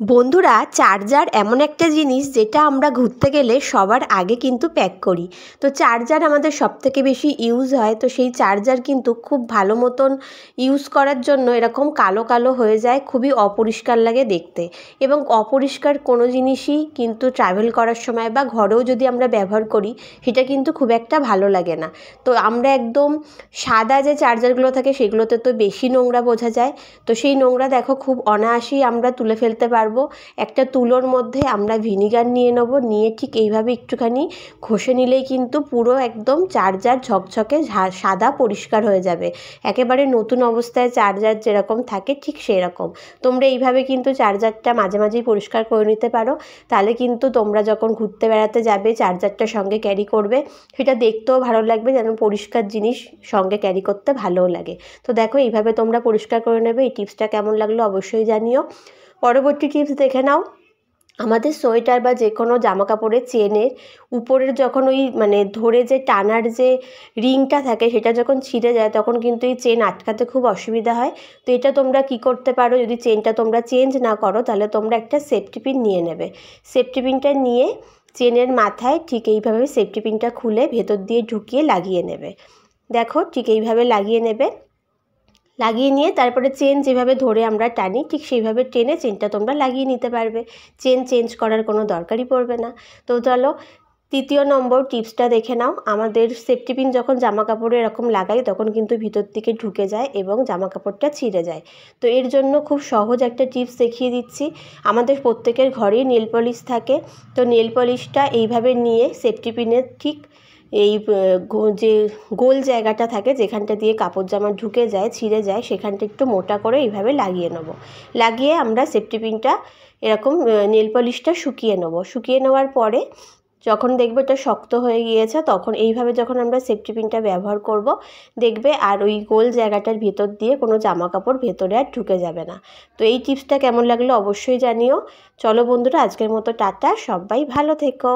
বন্ধুরা, চার্জার এমন একটা জিনিস যেটা আমরা ঘুরতে গেলে সবার আগে কিন্তু প্যাক করি। তো চার্জার আমাদের সবথেকে বেশি ইউজ হয়। তো সেই চার্জার কিন্তু খুব ভালো মতন ইউজ করার জন্য এরকম কালো কালো হয়ে যায়, খুবই অপরিষ্কার লাগে দেখতে। এবং অপরিষ্কার কোনো জিনিসই কিন্তু ট্রাভেল করার সময় বা ঘরেও যদি আমরা ব্যবহার করি, সেটা কিন্তু খুব একটা ভালো লাগে না। তো আমরা একদম সাদা যে চার্জারগুলো থাকে সেগুলোতে তো বেশি নোংরা বোঝা যায়। তো সেই নোংরা দেখো খুব অনায়াসেই আমরা তুলে ফেলতে পারবো। একটা তুলোর মধ্যে আমরা ভিনিগার নিয়ে নেব, নিয়ে ঠিক এইভাবে একটুখানি ঘষে নিলেই কিন্তু পুরো একদম চার্জার ঝকঝকে সাদা পরিষ্কার হয়ে যাবে। একেবারে নতুন অবস্থায় চার্জার যেরকম থাকে ঠিক সেরকম। তোমরা এইভাবে কিন্তু চার্জারটা মাঝে মাঝেই পরিষ্কার করে নিতে পারো। তাহলে কিন্তু তোমরা যখন ঘুরতে বেড়াতে যাবে চার্জারটা সঙ্গে ক্যারি করবে, সেটা দেখতেও ভালো লাগবে, যেন পরিষ্কার জিনিস সঙ্গে ক্যারি করতে ভালোও লাগে। তো দেখো এইভাবে তোমরা পরিষ্কার করে নেবে। এই টিপসটা কেমন লাগলো অবশ্যই জানিও। পরবর্তী টিপস দেখে নাও। আমাদের সোয়েটার বা যে কোনো জামা কাপড়ের চেনের উপরের যখন ওই ধরে যে টানার যে রিংটা থাকে সেটা যখন ছিঁড়ে যায় তখন কিন্তু এই চেন আটকাতে খুব অসুবিধা হয়। তো এটা তোমরা কি করতে পারো, যদি চেনটা তোমরা চেঞ্জ না করো তাহলে তোমরা একটা সেফটি পিন নিয়ে নেবে। সেফটি পিনটা নিয়ে চেনের মাথায় ঠিক এইভাবে সেফটি পিনটা খুলে ভেতর দিয়ে ঢুকিয়ে লাগিয়ে নেবে। দেখো ঠিক এইভাবে লাগিয়ে নেবে। লাগিয়ে নিয়ে তারপরে চেন যেভাবে ধরে আমরা টানি ঠিক সেইভাবে টেনে চেনটা তোমরা লাগিয়ে নিতে পারবে। চেন চেঞ্জ করার কোনো দরকারই পড়বে না। তো চলো তৃতীয় নম্বর টিপসটা দেখে নাও। আমাদের সেফটি পিন যখন জামা কাপড়ে এরকম লাগাই তখন কিন্তু ভিতর থেকে ঢুকে যায় এবং জামা কাপড়টা ছিঁড়ে যায়। তো এর জন্য খুব সহজ একটা টিপস দেখিয়ে দিচ্ছি। আমাদের প্রত্যেকের ঘরেই নেল পলিশ থাকে। তো নেল পলিশটা এইভাবে নিয়ে সেফটি পিনের ঠিক এই যে গোল জায়গাটা থাকে যেখানটা দিয়ে কাপড় জামা ঢুকে যায় ছিঁড়ে যায় সেখানটা একটু মোটা করে এইভাবে লাগিয়ে নেব। লাগিয়ে আমরা সেফটি পিনটা এরকম নেল পলিশটা শুকিয়ে নেব। শুকিয়ে নেওয়ার পরে যখন দেখবে এটা শক্ত হয়ে গিয়েছে তখন এইভাবে যখন আমরা সেফটি পিনটা ব্যবহার করব, দেখবে আর ওই গোল জায়গাটার ভিতর দিয়ে কোনো জামা কাপড় ভেতরে আর ঢুকে যাবে না। তো এই টিপসটা কেমন লাগলো অবশ্যই জানিও। চলো বন্ধুরা, আজকের মতো টাটা, সবাই ভালো থেকো।